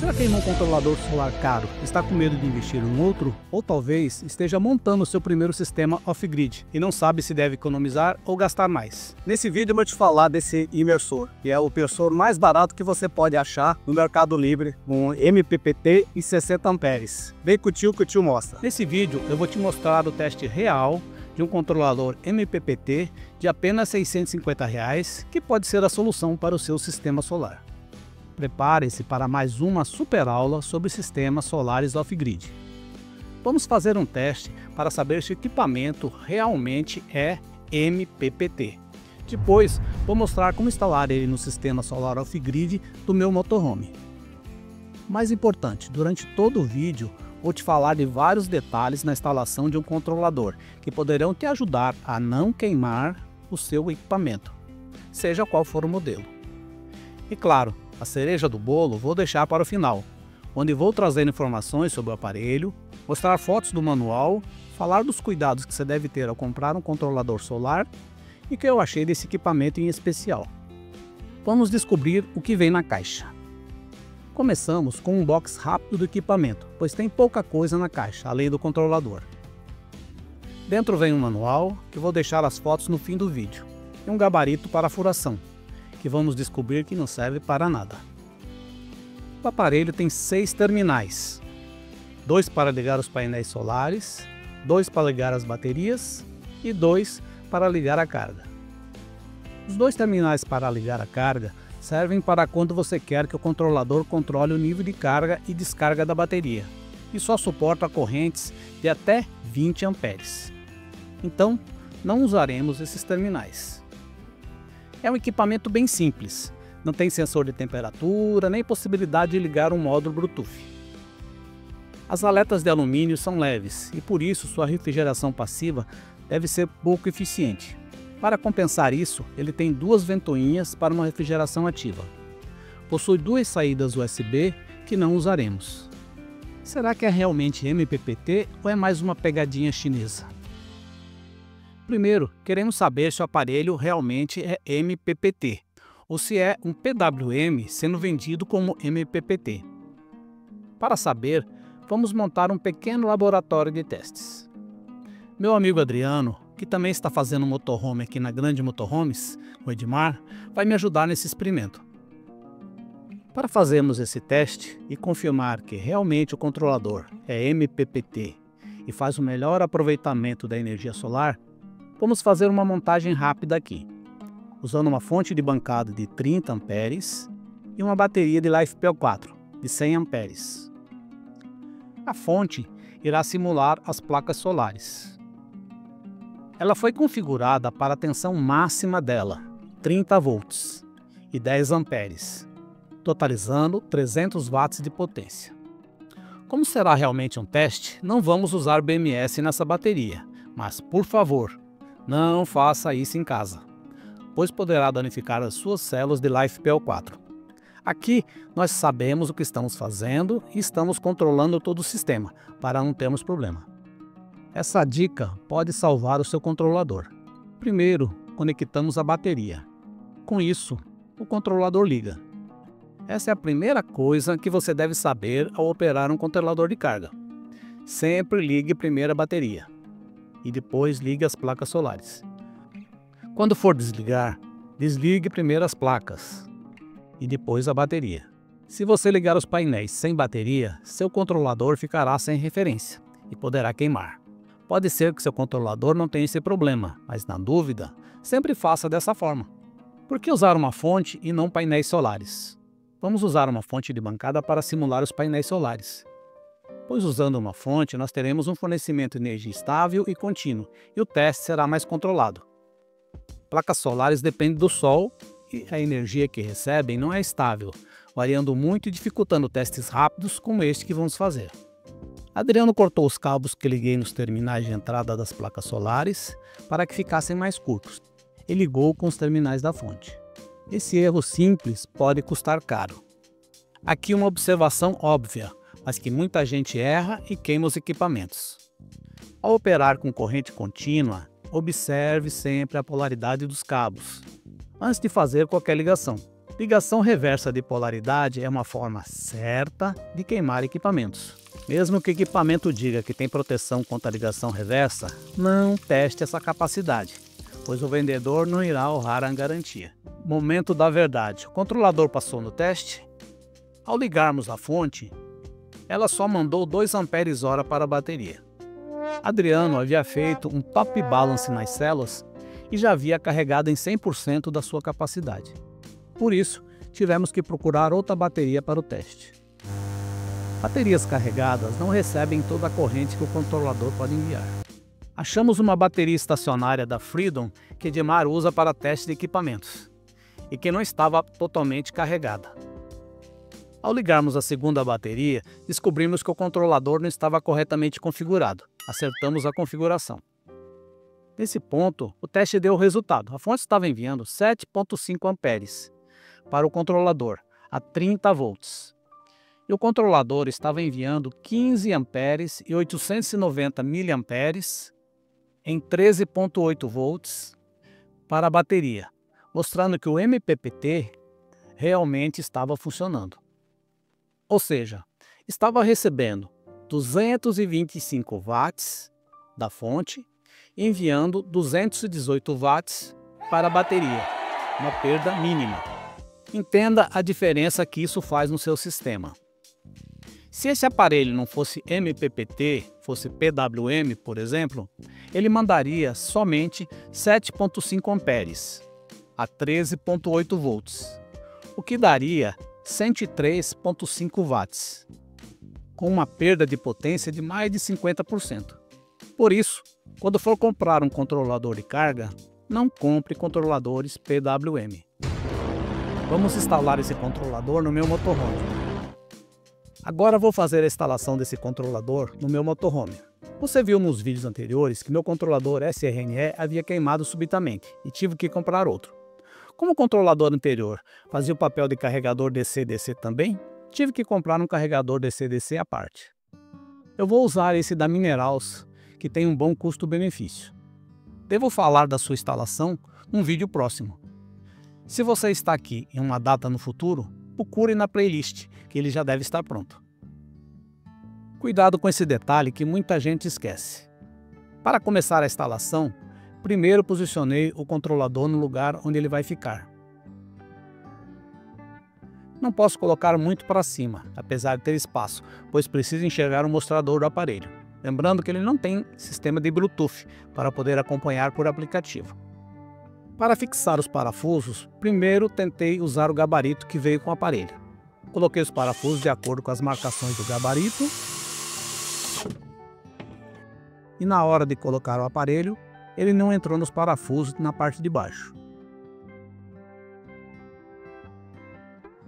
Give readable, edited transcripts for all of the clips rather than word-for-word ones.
Será que em um controlador solar caro está com medo de investir em outro? Ou talvez esteja montando o seu primeiro sistema off-grid e não sabe se deve economizar ou gastar mais? Nesse vídeo eu vou te falar desse inversor, que é o inversor mais barato que você pode achar no Mercado Livre, um MPPT e 60 amperes. Vem com o tio que o tio mostra. Nesse vídeo eu vou te mostrar o teste real de um controlador MPPT de apenas R$ 650, que pode ser a solução para o seu sistema solar. Prepare-se para mais uma super aula sobre sistemas solares off-grid. Vamos fazer um teste para saber se o equipamento realmente é MPPT. Depois, vou mostrar como instalar ele no sistema solar off-grid do meu motorhome. Mais importante, durante todo o vídeo, vou te falar de vários detalhes na instalação de um controlador que poderão te ajudar a não queimar o seu equipamento, seja qual for o modelo. E claro, a cereja do bolo vou deixar para o final, onde vou trazer informações sobre o aparelho, mostrar fotos do manual, falar dos cuidados que você deve ter ao comprar um controlador solar e o que eu achei desse equipamento em especial. Vamos descobrir o que vem na caixa. Começamos com um unbox rápido do equipamento, pois tem pouca coisa na caixa, além do controlador. Dentro vem um manual, que vou deixar as fotos no fim do vídeo, e um gabarito para a furação, que vamos descobrir que não serve para nada. O aparelho tem 6 terminais, 2 para ligar os painéis solares, 2 para ligar as baterias e 2 para ligar a carga. Os 2 terminais para ligar a carga servem para quando você quer que o controlador controle o nível de carga e descarga da bateria, e só suporta correntes de até 20 amperes. Então, não usaremos esses terminais. É um equipamento bem simples, não tem sensor de temperatura nem possibilidade de ligar um módulo Bluetooth. As aletas de alumínio são leves e por isso sua refrigeração passiva deve ser pouco eficiente. Para compensar isso, ele tem 2 ventoinhas para uma refrigeração ativa. Possui 2 saídas USB que não usaremos. Será que é realmente MPPT ou é mais uma pegadinha chinesa? Primeiro, queremos saber se o aparelho realmente é MPPT ou se é um PWM sendo vendido como MPPT. Para saber, vamos montar um pequeno laboratório de testes. Meu amigo Adriano, que também está fazendo motorhome aqui na Grande Motorhomes, o Edmar, vai me ajudar nesse experimento. Para fazermos esse teste e confirmar que realmente o controlador é MPPT e faz o melhor aproveitamento da energia solar, vamos fazer uma montagem rápida aqui, usando uma fonte de bancada de 30 amperes e uma bateria de LiFePO4 de 100 amperes. A fonte irá simular as placas solares. Ela foi configurada para a tensão máxima dela, 30 volts e 10 amperes, totalizando 300 watts de potência. Como será realmente um teste, não vamos usar BMS nessa bateria, mas por favor, não faça isso em casa, pois poderá danificar as suas células de LiFePO4. Aqui nós sabemos o que estamos fazendo e estamos controlando todo o sistema para não termos problema. Essa dica pode salvar o seu controlador. Primeiro, conectamos a bateria. Com isso, o controlador liga. Essa é a primeira coisa que você deve saber ao operar um controlador de carga. Sempre ligue primeiro a bateria e depois ligue as placas solares. Quando for desligar, desligue primeiro as placas e depois a bateria. Se você ligar os painéis sem bateria, seu controlador ficará sem referência e poderá queimar. Pode ser que seu controlador não tenha esse problema, mas na dúvida, sempre faça dessa forma. Por que usar uma fonte e não painéis solares? Vamos usar uma fonte de bancada para simular os painéis solares, pois usando uma fonte nós teremos um fornecimento de energia estável e contínuo e o teste será mais controlado. Placas solares dependem do sol e a energia que recebem não é estável, variando muito e dificultando testes rápidos como este que vamos fazer. Adriano cortou os cabos que liguei nos terminais de entrada das placas solares para que ficassem mais curtos e ligou com os terminais da fonte. Esse erro simples pode custar caro. Aqui uma observação óbvia, mas que muita gente erra e queima os equipamentos. Ao operar com corrente contínua, observe sempre a polaridade dos cabos, antes de fazer qualquer ligação. Ligação reversa de polaridade é uma forma certa de queimar equipamentos. Mesmo que o equipamento diga que tem proteção contra a ligação reversa, não teste essa capacidade, pois o vendedor não irá honrar a garantia. Momento da verdade. O controlador passou no teste? Ao ligarmos a fonte, ela só mandou 2 ampères-hora para a bateria. Adriano havia feito um top balance nas células e já havia carregado em 100% da sua capacidade. Por isso, tivemos que procurar outra bateria para o teste. Baterias carregadas não recebem toda a corrente que o controlador pode enviar. Achamos uma bateria estacionária da Freedom que Edmar usa para teste de equipamentos e que não estava totalmente carregada. Ao ligarmos a segunda bateria, descobrimos que o controlador não estava corretamente configurado. Acertamos a configuração. Nesse ponto, o teste deu o resultado. A fonte estava enviando 7,5 amperes para o controlador a 30 volts. E o controlador estava enviando 15 amperes e 890 miliamperes em 13,8 volts para a bateria, mostrando que o MPPT realmente estava funcionando. Ou seja, estava recebendo 225 watts da fonte e enviando 218 watts para a bateria, uma perda mínima. Entenda a diferença que isso faz no seu sistema. Se esse aparelho não fosse MPPT, fosse PWM, por exemplo, ele mandaria somente 7,5 amperes a 13,8 volts, o que daria 103,5 watts, com uma perda de potência de mais de 50%. Por isso, quando for comprar um controlador de carga, não compre controladores PWM. Vamos instalar esse controlador no meu motorhome. Agora vou fazer a instalação desse controlador no meu motorhome. Você viu nos vídeos anteriores que meu controlador SRNE havia queimado subitamente e tive que comprar outro. Como o controlador anterior fazia o papel de carregador DC-DC também, tive que comprar um carregador DC-DC à parte. Eu vou usar esse da Minerals, que tem um bom custo-benefício. Devo falar da sua instalação num vídeo próximo. Se você está aqui em uma data no futuro, procure na playlist, que ele já deve estar pronto. Cuidado com esse detalhe que muita gente esquece. Para começar a instalação, primeiro posicionei o controlador no lugar onde ele vai ficar. Não posso colocar muito para cima, apesar de ter espaço, pois preciso enxergar o mostrador do aparelho. Lembrando que ele não tem sistema de Bluetooth para poder acompanhar por aplicativo. Para fixar os parafusos, primeiro tentei usar o gabarito que veio com o aparelho. Coloquei os parafusos de acordo com as marcações do gabarito. E na hora de colocar o aparelho, ele não entrou nos parafusos na parte de baixo.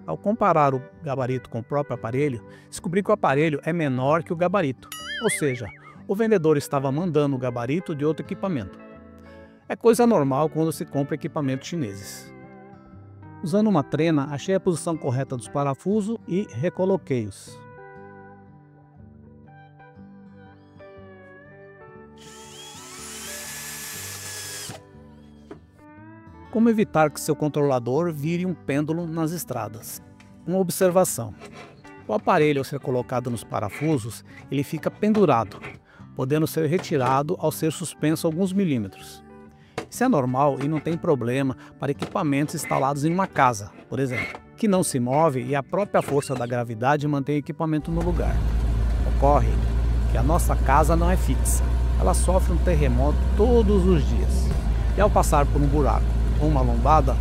Ao comparar o gabarito com o próprio aparelho, descobri que o aparelho é menor que o gabarito. Ou seja, o vendedor estava mandando o gabarito de outro equipamento. É coisa normal quando se compra equipamentos chineses. Usando uma trena, achei a posição correta dos parafusos e recoloquei-os. Como evitar que seu controlador vire um pêndulo nas estradas? Uma observação. O aparelho, ao ser colocado nos parafusos, ele fica pendurado, podendo ser retirado ao ser suspenso alguns milímetros. Isso é normal e não tem problema para equipamentos instalados em uma casa, por exemplo, que não se move e a própria força da gravidade mantém o equipamento no lugar. Ocorre que a nossa casa não é fixa, ela sofre um terremoto todos os dias. E ao passar por um buraco ou uma lombada,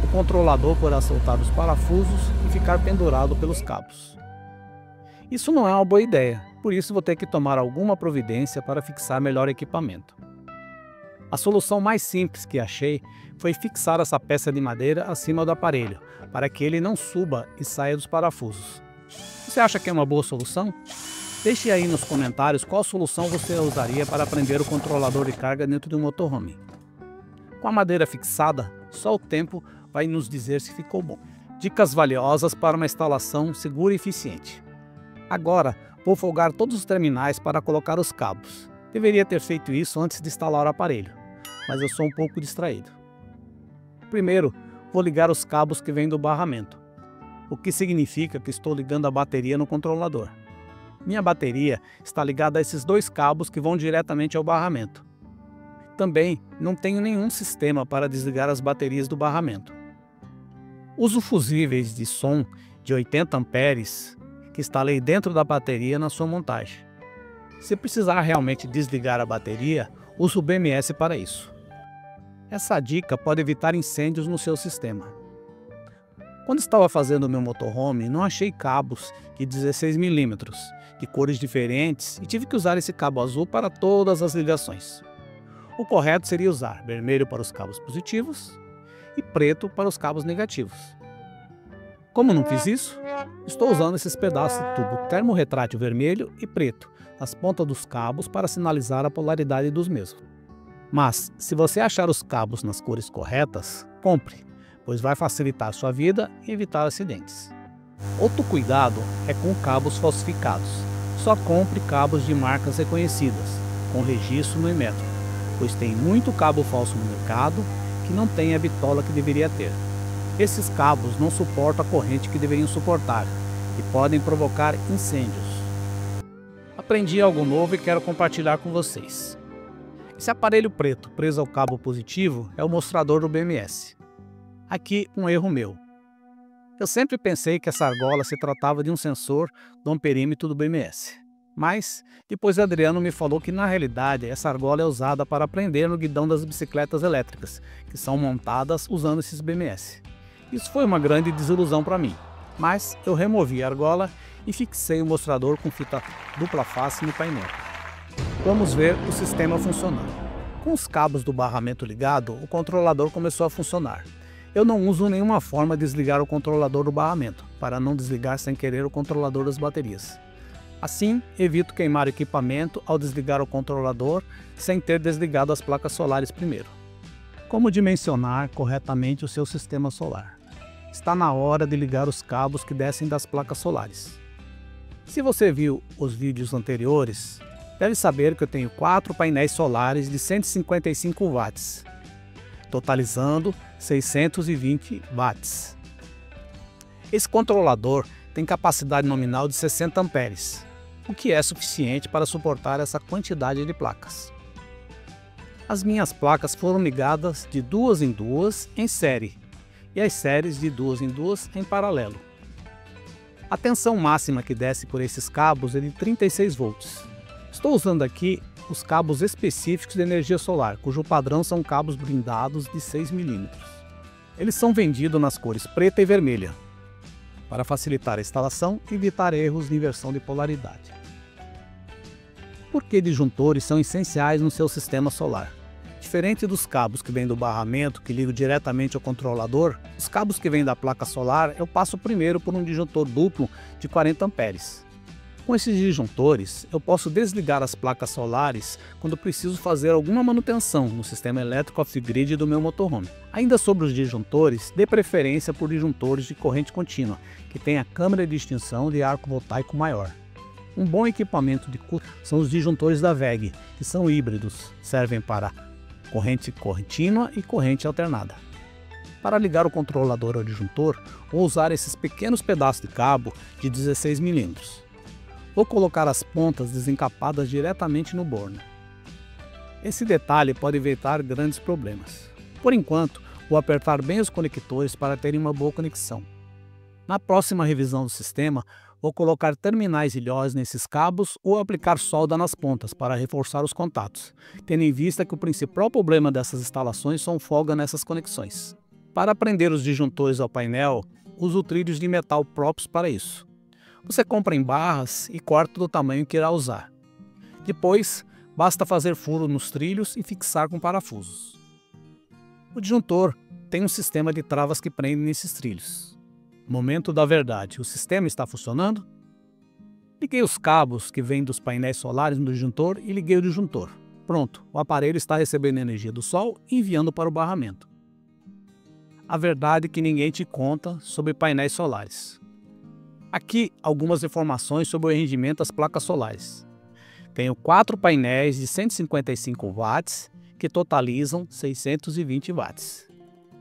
o controlador poderá soltar os parafusos e ficar pendurado pelos cabos. Isso não é uma boa ideia, por isso vou ter que tomar alguma providência para fixar melhor o equipamento. A solução mais simples que achei foi fixar essa peça de madeira acima do aparelho, para que ele não suba e saia dos parafusos. Você acha que é uma boa solução? Deixe aí nos comentários qual solução você usaria para prender o controlador de carga dentro de um motorhome. Com a madeira fixada, só o tempo vai nos dizer se ficou bom. Dicas valiosas para uma instalação segura e eficiente. Agora, vou folgar todos os terminais para colocar os cabos. Deveria ter feito isso antes de instalar o aparelho, mas eu sou um pouco distraído. Primeiro, vou ligar os cabos que vêm do barramento, o que significa que estou ligando a bateria no controlador. Minha bateria está ligada a esses dois cabos que vão diretamente ao barramento. Também não tenho nenhum sistema para desligar as baterias do barramento. Uso fusíveis de som de 80 amperes que instalei dentro da bateria na sua montagem. Se precisar realmente desligar a bateria, uso o BMS para isso. Essa dica pode evitar incêndios no seu sistema. Quando estava fazendo o meu motorhome, não achei cabos de 16 mm, de cores diferentes, e tive que usar esse cabo azul para todas as ligações. O correto seria usar vermelho para os cabos positivos e preto para os cabos negativos. Como não fiz isso, estou usando esses pedaços de tubo termorretrátil vermelho e preto nas pontas dos cabos para sinalizar a polaridade dos mesmos. Mas, se você achar os cabos nas cores corretas, compre, pois vai facilitar sua vida e evitar acidentes. Outro cuidado é com cabos falsificados. Só compre cabos de marcas reconhecidas, com registro no Inmetro, pois tem muito cabo falso no mercado que não tem a bitola que deveria ter. Esses cabos não suportam a corrente que deveriam suportar e podem provocar incêndios. Aprendi algo novo e quero compartilhar com vocês. Esse aparelho preto preso ao cabo positivo é o mostrador do BMS. Aqui um erro meu. Eu sempre pensei que essa argola se tratava de um sensor do amperímetro do BMS. Mas depois Adriano me falou que na realidade essa argola é usada para prender no guidão das bicicletas elétricas, que são montadas usando esses BMS. Isso foi uma grande desilusão para mim, mas eu removi a argola e fixei o mostrador com fita dupla face no painel. Vamos ver o sistema funcionando. Com os cabos do barramento ligado, o controlador começou a funcionar. Eu não uso nenhuma forma de desligar o controlador do barramento, para não desligar sem querer o controlador das baterias. Assim, evito queimar o equipamento ao desligar o controlador sem ter desligado as placas solares primeiro. Como dimensionar corretamente o seu sistema solar? Está na hora de ligar os cabos que descem das placas solares. Se você viu os vídeos anteriores, deve saber que eu tenho 4 painéis solares de 155 watts, totalizando 620 watts. Esse controlador tem capacidade nominal de 60 amperes, o que é suficiente para suportar essa quantidade de placas. As minhas placas foram ligadas de 2 em 2 em série e as séries de 2 em 2 em paralelo. A tensão máxima que desce por esses cabos é de 36 volts. Estou usando aqui os cabos específicos de energia solar, cujo padrão são cabos blindados de 6 mm. Eles são vendidos nas cores preta e vermelha, para facilitar a instalação e evitar erros de inversão de polaridade. Por que disjuntores são essenciais no seu sistema solar? Diferente dos cabos que vêm do barramento, que ligam diretamente ao controlador, os cabos que vêm da placa solar eu passo primeiro por um disjuntor duplo de 40 amperes. Com esses disjuntores, eu posso desligar as placas solares quando preciso fazer alguma manutenção no sistema elétrico off-grid do meu motorhome. Ainda sobre os disjuntores, dê preferência por disjuntores de corrente contínua, que tem a câmara de extinção de arco voltaico maior. Um bom equipamento de custo são os disjuntores da WEG, que são híbridos, servem para corrente contínua e corrente alternada. Para ligar o controlador ao disjuntor, vou usar esses pequenos pedaços de cabo de 16 mm. Vou colocar as pontas desencapadas diretamente no borno. Esse detalhe pode evitar grandes problemas. Por enquanto, vou apertar bem os conectores para terem uma boa conexão. Na próxima revisão do sistema, vou colocar terminais ilhós nesses cabos ou aplicar solda nas pontas para reforçar os contatos, tendo em vista que o principal problema dessas instalações são folga nessas conexões. Para prender os disjuntores ao painel, uso trilhos de metal próprios para isso. Você compra em barras e corta do tamanho que irá usar. Depois, basta fazer furo nos trilhos e fixar com parafusos. O disjuntor tem um sistema de travas que prendem nesses trilhos. Momento da verdade, o sistema está funcionando? Liguei os cabos que vêm dos painéis solares no disjuntor e liguei o disjuntor. Pronto, o aparelho está recebendo energia do sol e enviando para o barramento. A verdade que ninguém te conta sobre painéis solares. Aqui algumas informações sobre o rendimento das placas solares. Tenho 4 painéis de 155 watts que totalizam 620 watts.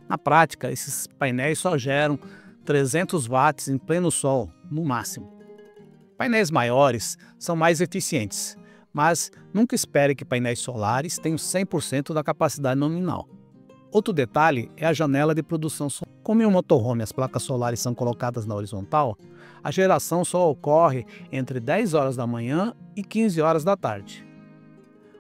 Na prática, esses painéis só geram 300 watts em pleno sol, no máximo. Painéis maiores são mais eficientes, mas nunca espere que painéis solares tenham 100% da capacidade nominal. Outro detalhe é a janela de produção solar. Como em um motorhome as placas solares são colocadas na horizontal, a geração só ocorre entre 10 horas da manhã e 15 horas da tarde.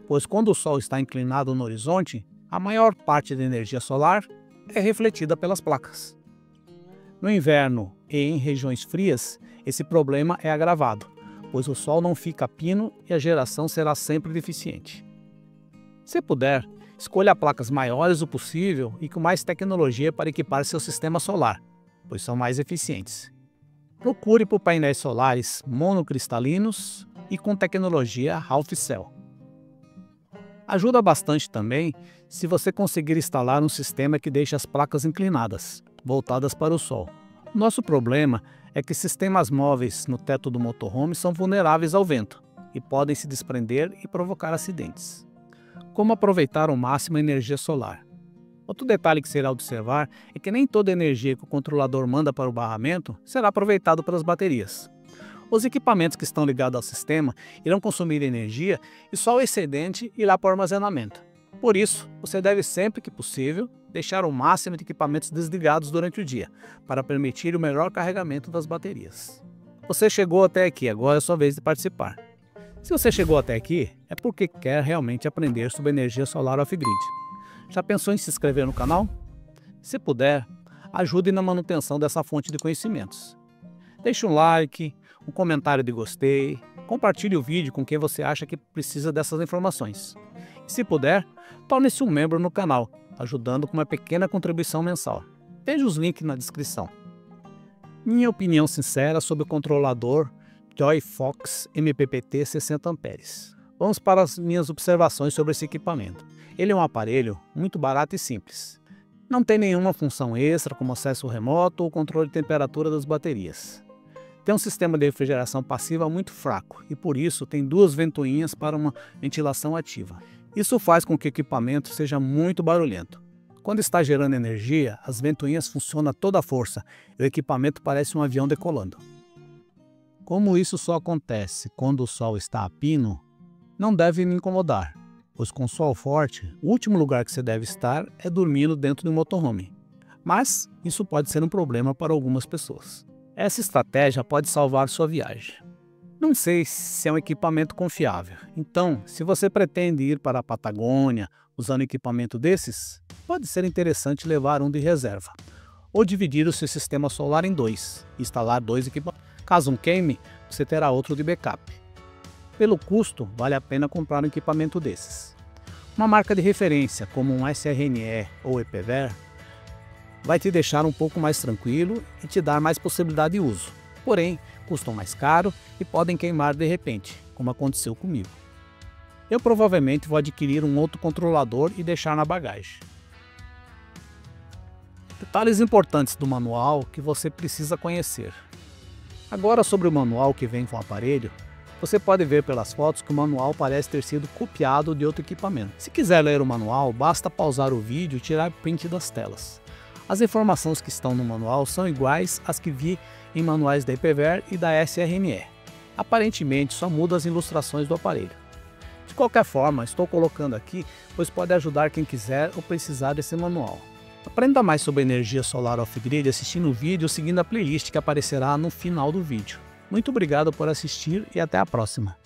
Pois quando o sol está inclinado no horizonte, a maior parte da energia solar é refletida pelas placas. No inverno e em regiões frias, esse problema é agravado, pois o sol não fica a pino e a geração será sempre deficiente. Se puder, escolha placas maiores o possível e com mais tecnologia para equipar seu sistema solar, pois são mais eficientes. Procure por painéis solares monocristalinos e com tecnologia Half Cell. Ajuda bastante também se você conseguir instalar um sistema que deixe as placas inclinadas, voltadas para o sol. Nosso problema é que sistemas móveis no teto do motorhome são vulneráveis ao vento e podem se desprender e provocar acidentes. Como aproveitar ao máximo a energia solar? Outro detalhe que será observar é que nem toda a energia que o controlador manda para o barramento será aproveitado pelas baterias. Os equipamentos que estão ligados ao sistema irão consumir energia e só o excedente irá para o armazenamento. Por isso, você deve sempre que possível deixar o máximo de equipamentos desligados durante o dia, para permitir o melhor carregamento das baterias. Você chegou até aqui, agora é sua vez de participar. Se você chegou até aqui, é porque quer realmente aprender sobre energia solar off-grid. Já pensou em se inscrever no canal? Se puder, ajude na manutenção dessa fonte de conhecimentos. Deixe um like, um comentário de gostei, compartilhe o vídeo com quem você acha que precisa dessas informações. E se puder, torne-se um membro no canal, ajudando com uma pequena contribuição mensal. Veja os links na descrição. Minha opinião sincera sobre o controlador Joyfox MPPT 60 amperes. Vamos para as minhas observações sobre esse equipamento. Ele é um aparelho muito barato e simples. Não tem nenhuma função extra como acesso remoto ou controle de temperatura das baterias. Tem um sistema de refrigeração passiva muito fraco e por isso tem duas ventoinhas para uma ventilação ativa. Isso faz com que o equipamento seja muito barulhento. Quando está gerando energia, as ventoinhas funcionam a toda força e o equipamento parece um avião decolando. Como isso só acontece quando o sol está a pino, não deve me incomodar, pois com sol forte, o último lugar que você deve estar é dormindo dentro do motorhome. Mas isso pode ser um problema para algumas pessoas. Essa estratégia pode salvar sua viagem. Não sei se é um equipamento confiável, então se você pretende ir para a Patagônia usando equipamento desses, pode ser interessante levar um de reserva, ou dividir o seu sistema solar em dois, e instalar dois equipamentos. Caso um queime, você terá outro de backup. Pelo custo, vale a pena comprar um equipamento desses. Uma marca de referência, como um SRNE ou EPVER, vai te deixar um pouco mais tranquilo e te dar mais possibilidade de uso. Porém, custam mais caro e podem queimar de repente, como aconteceu comigo. Eu provavelmente vou adquirir um outro controlador e deixar na bagagem. Detalhes importantes do manual que você precisa conhecer. Agora sobre o manual que vem com o aparelho, você pode ver pelas fotos que o manual parece ter sido copiado de outro equipamento. Se quiser ler o manual, basta pausar o vídeo e tirar print das telas. As informações que estão no manual são iguais às que vi em manuais da EPVER e da SRNE. Aparentemente só muda as ilustrações do aparelho. De qualquer forma, estou colocando aqui, pois pode ajudar quem quiser ou precisar desse manual. Aprenda mais sobre energia solar off-grid assistindo o vídeo ou seguindo a playlist que aparecerá no final do vídeo. Muito obrigado por assistir e até a próxima.